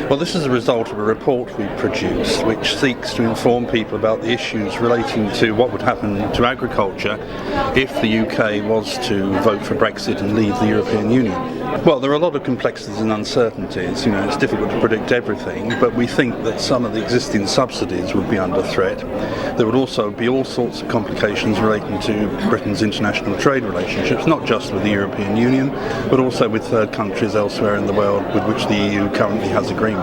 Well, this is a result of a report we produced which seeks to inform people about the issues relating to what would happen to agriculture if the UK was to vote for Brexit and leave the European Union. Well, there are a lot of complexities and uncertainties. It's difficult to predict everything, but we think that some of the existing subsidies would be under threat. There would also be all sorts of complications relating to Britain's international trade relationships, not just with the European Union, but also with third countries elsewhere in the world with which the EU currently has agreements.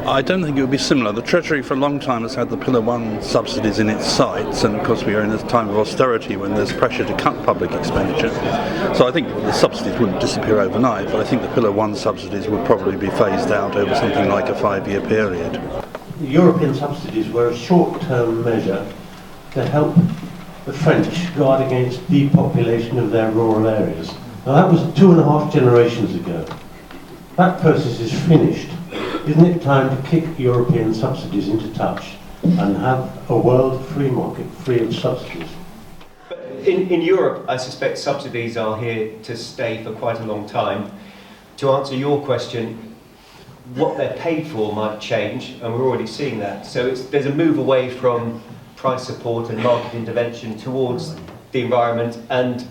I don't think it would be similar. The Treasury for a long time has had the Pillar 1 subsidies in its sights, and of course we are in a time of austerity when there's pressure to cut public expenditure. So I think the subsidies wouldn't disappear overnight, but I think the Pillar 1 subsidies would probably be phased out over something like a 5-year period. The European subsidies were a short-term measure to help the French guard against depopulation of their rural areas. Now that was 2.5 generations ago. That process is finished. Isn't it time to kick European subsidies into touch and have a world free market free of subsidies? But in Europe, I suspect subsidies are here to stay for quite a long time. To answer your question, what they're paid for might change, and we're already seeing that. So there's a move away from price support and market intervention towards the environment and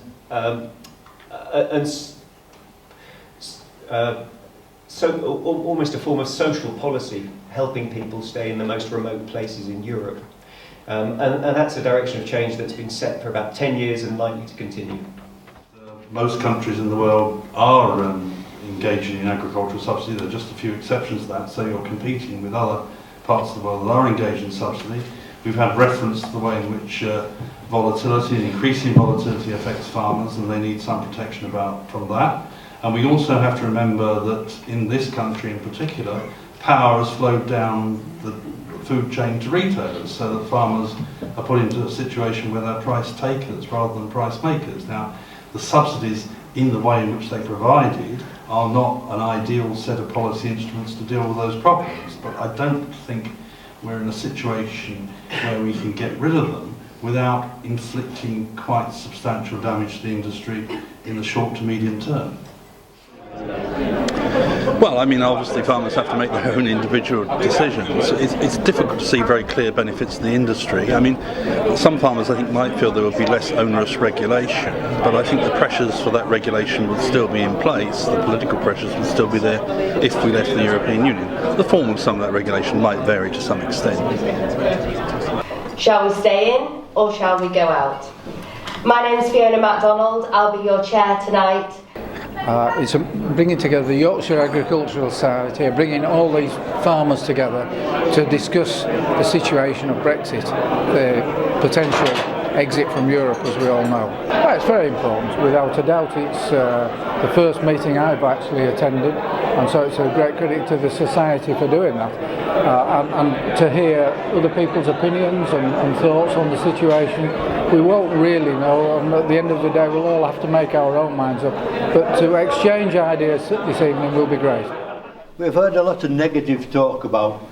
so almost a form of social policy, helping people stay in the most remote places in Europe. And that's a direction of change that's been set for about 10 years and likely to continue. Most countries in the world are engaging in agricultural subsidy. There are just a few exceptions to that, so you're competing with other parts of the world that are engaged in subsidy. We've had reference to the way in which volatility and increasing volatility affects farmers, and they need some protection from that. And we also have to remember that in this country in particular, power has flowed down the food chain to retailers, so that farmers are put into a situation where they're price takers rather than price makers. Now, the subsidies in the way in which they provided are not an ideal set of policy instruments to deal with those problems, but I don't think we're in a situation where we can get rid of them without inflicting quite substantial damage to the industry in the short to medium term. Well, obviously farmers have to make their own individual decisions. It's difficult to see very clear benefits to the industry. Some farmers I think might feel there would be less onerous regulation, but I think the pressures for that regulation would still be in place. The political pressures would still be there if we left the European Union. The form of some of that regulation might vary to some extent. Shall we stay in or shall we go out? My name is Fiona MacDonald. I'll be your chair tonight. It's bringing together the Yorkshire Agricultural Society, bringing all these farmers together to discuss the situation of Brexit, the potential exit from Europe, as we all know. Well, it's very important, without a doubt. It's the first meeting I've actually attended, and so it's a great credit to the Society for doing that. And to hear other people's opinions and thoughts on the situation. We won't really know, and at the end of the day we'll all have to make our own minds up, but to exchange ideas this evening will be great. We've heard a lot of negative talk about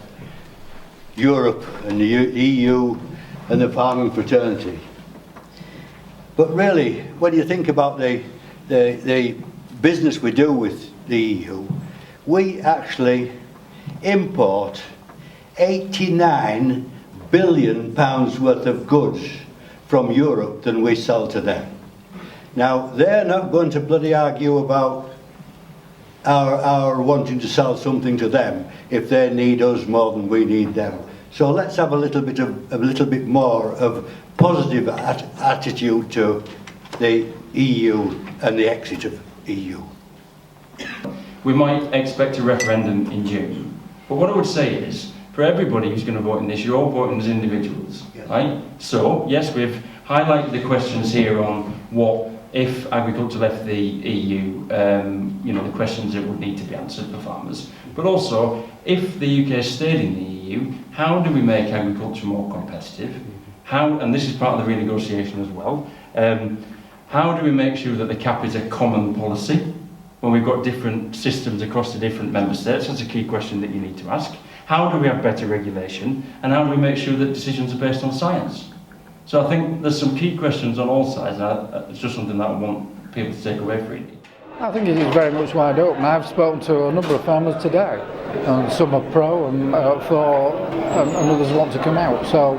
Europe and the EU and the farming fraternity, but really when you think about the business we do with the EU, we actually import £89 billion worth of goods from Europe than we sell to them. Now, they're not going to bloody argue about our wanting to sell something to them if they need us more than we need them. So let's have a little bit more of positive attitude to the EU and the exit of EU. We might expect a referendum in June, but what I would say is, for everybody who's going to vote in this, you're all voting as individuals, yes. Right? So, yes, we've highlighted the questions here on what, if agriculture left the EU, the questions that would need to be answered for farmers. But also, if the UK stayed in the EU, how do we make agriculture more competitive? How, and this is part of the renegotiation as well, how do we make sure that the CAP is a common policy when we've got different systems across the different member states? That's a key question that you need to ask. How do we have better regulation, and how do we make sure that decisions are based on science? So I think there's some key questions on all sides, and it's just something that I want people to take away from it. I think it is very much wide open. I've spoken to a number of farmers today, and some are pro and for, and others want to come out. So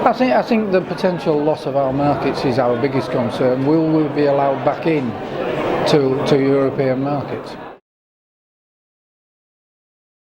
I think the potential loss of our markets is our biggest concern. Will we be allowed back in to European markets?